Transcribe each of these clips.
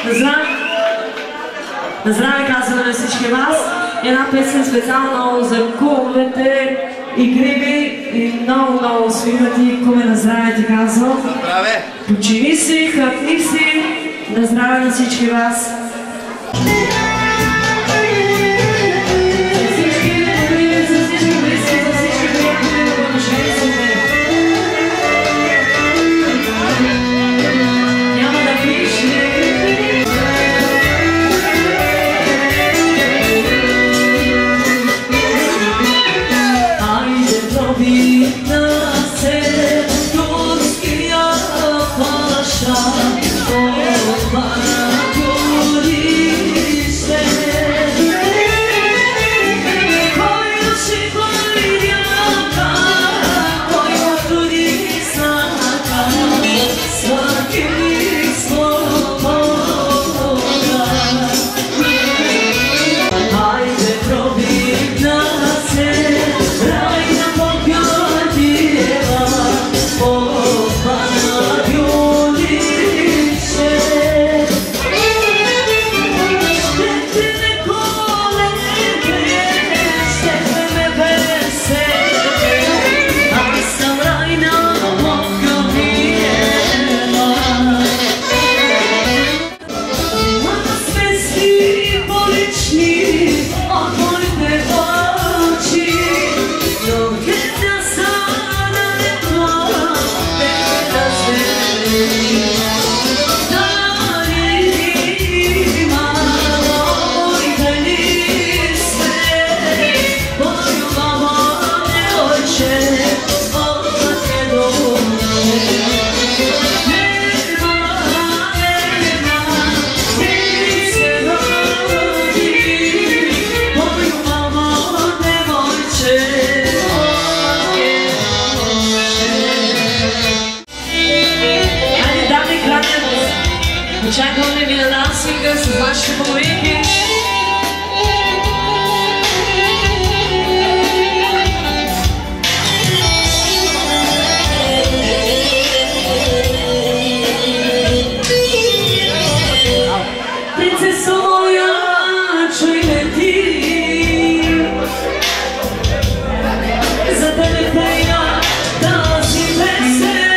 На здраве казваме на всички вас. Една песен специално за кумовете и гриби и много свивати. Куме, на здраве ти казвам. Здраве! Почини си, хъпни си. На здраве на всички вас. Очакваме ви на дансинга с вашите половинки. Принцесо моя, чуй ме ти, за да не пея тази песен.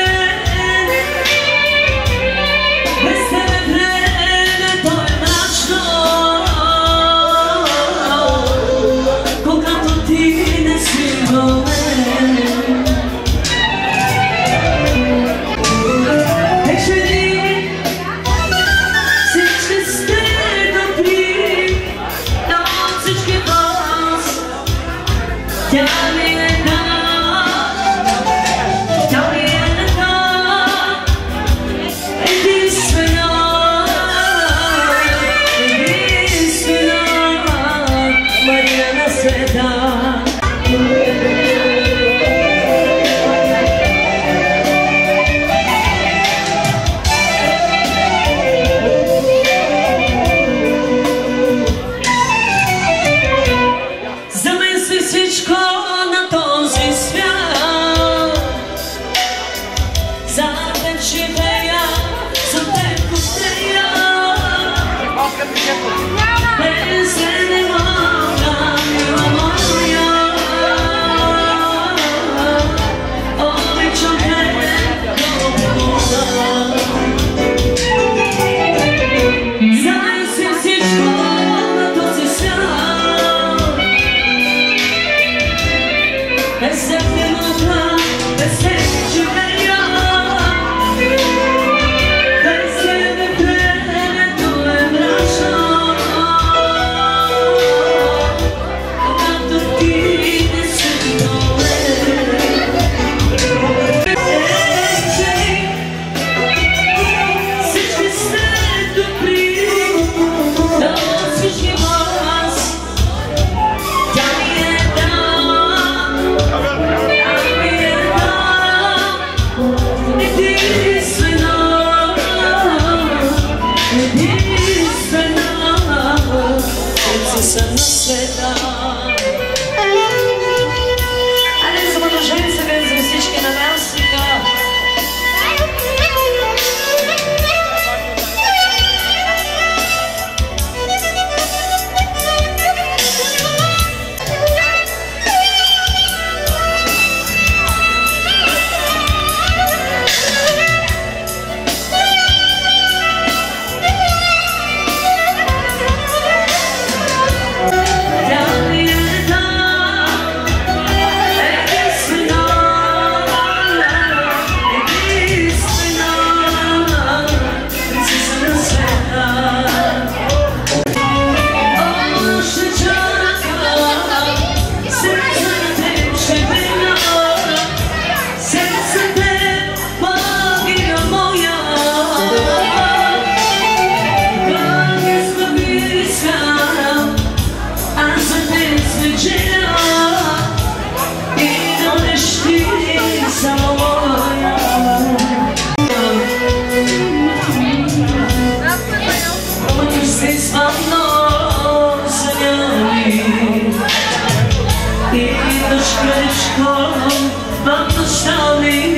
venečki samo moja. Hoćeš se sa mnom sanjati i ideš krečkom vam došali.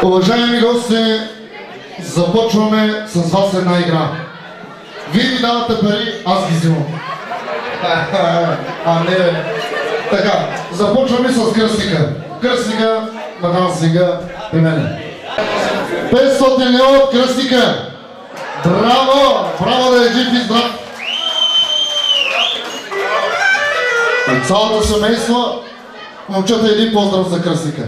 Уважаеми гости, започваме с вас една игра. Вие ми давате пари, аз ги взимам. Не. Така, започваме с кръстника. Кръстника на дансника при мене. 500 лева от кръстника. Браво! Браво да е жив и здрав! От цялото семейство, момчета, един поздрав за кръстника.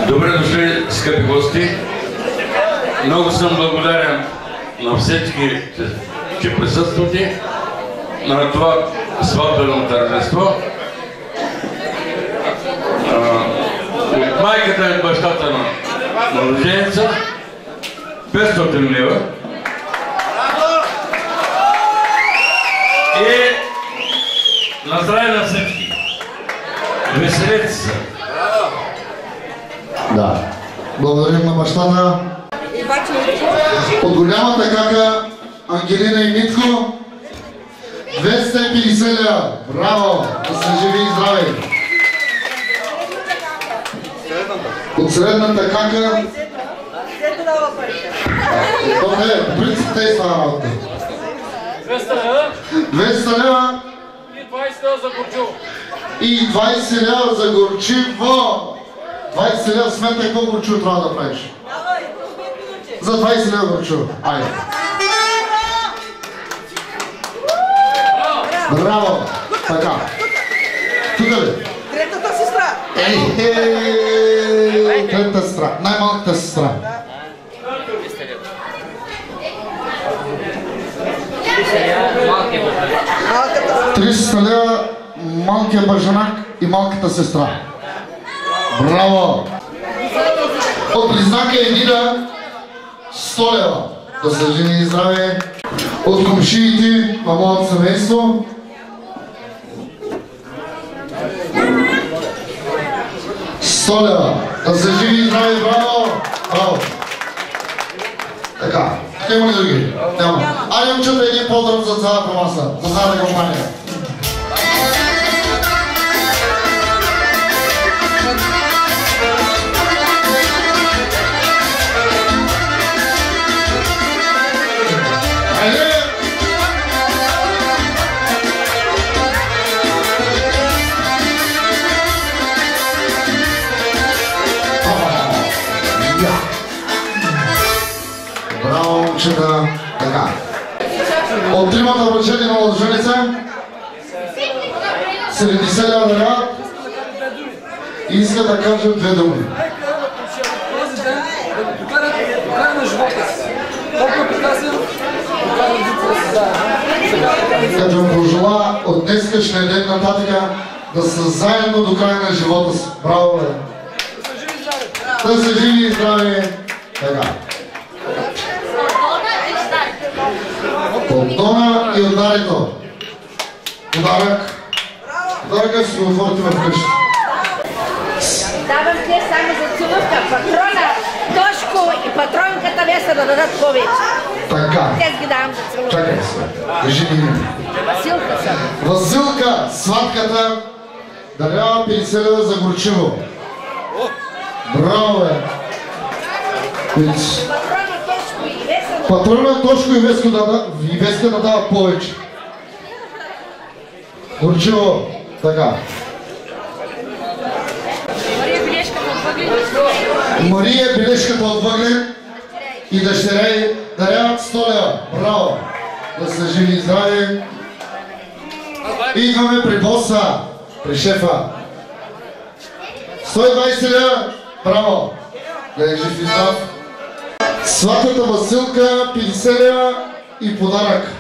Добре дошли, скъпи гости! Много съм благодарен на всички, че присъствате на това сватбено тържество. От майката и бащата на рожденица 500 лева. И на здраве на всички! Веселете се! Да. Благодарим на бащата. От голямата кака Ангелина и Митко 250 лева. Браво! Да се живи и здрави! От средната кака... По принцип те и става работа. 200 лева. И 20 лева за Горчиво. 20 лева сметай колко Горчиво трябва да правиш. За 20 лева Горчиво. Айде. Браво! Така. Тук ли? Третата сестра. Третата сестра. Най-малката сестра. Малката. 300 лева малкия бържанак и малката сестра. Браво! От близнака Едина 100 лева. Да се живи и здраве. От комшиите на моето семейство 100 лева. Да се живи и здраве. Браво! Браво! Така. Има ли други? Няма. Айде момчета, един поздрав за цялата маса. За цялата компания. Браво, момчета. Така. От тримата връчени на младоженица 70 лева да дадат и искат да кажат две думи. Този ден да го покарат на живота си. Толкова прекрасен, покарат децата си заедно. Като им пожела от днескашния ден нататък да са заедно до края на живота си. Браво, бе! Да са живи и здрави! Така. От Дона и от Дарито. Подарък. Подаръка си го отворите в къща. Давам те само за целувка. Патрона Тошко и патронката Веса да дадат повече. Така. Те ги давам за целувка. Чакай се. Кажи ми име. Василка съм. Василка, сватката, дарява 50 лева за Горчиво. Браво, бе! Патрона Тошко и Веса. Патрона Тошко и Веска да дават повече. Горчиво, така. Мария Белешката от Въглен. Мария Белешката от Въглен и дъщеря й даряват 100 лева. Браво! Да са живи и здрави. Идваме при боса, при шефа. 120 лева. Браво! Да е жив и здрав. Сватата Василка 50 лева и подарък.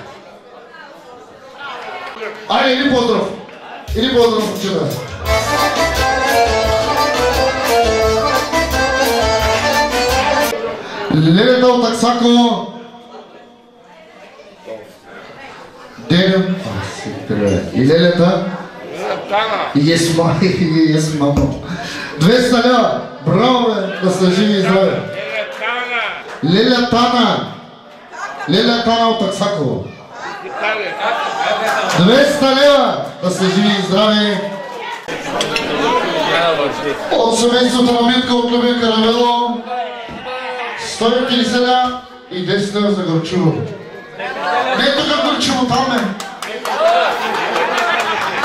Айде, или поздрав! Или поздрав, момчета! Лелята от Аксако И Лелята? Yes, мамо. 200 лева. Браво, бе, да са живи и здрави. Леля Тана. Леля Тана от Аксаково. 200 лева. Да са живи и здрави. От семейството на Митка от Любен Каравело. 150 лева и 10 лева за Горчево. Не е тук Горчево, там е.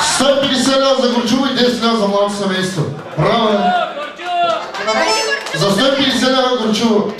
150 лева за Горчево и 10 лева за младото семейство. Браво! За 150 лева Горчево.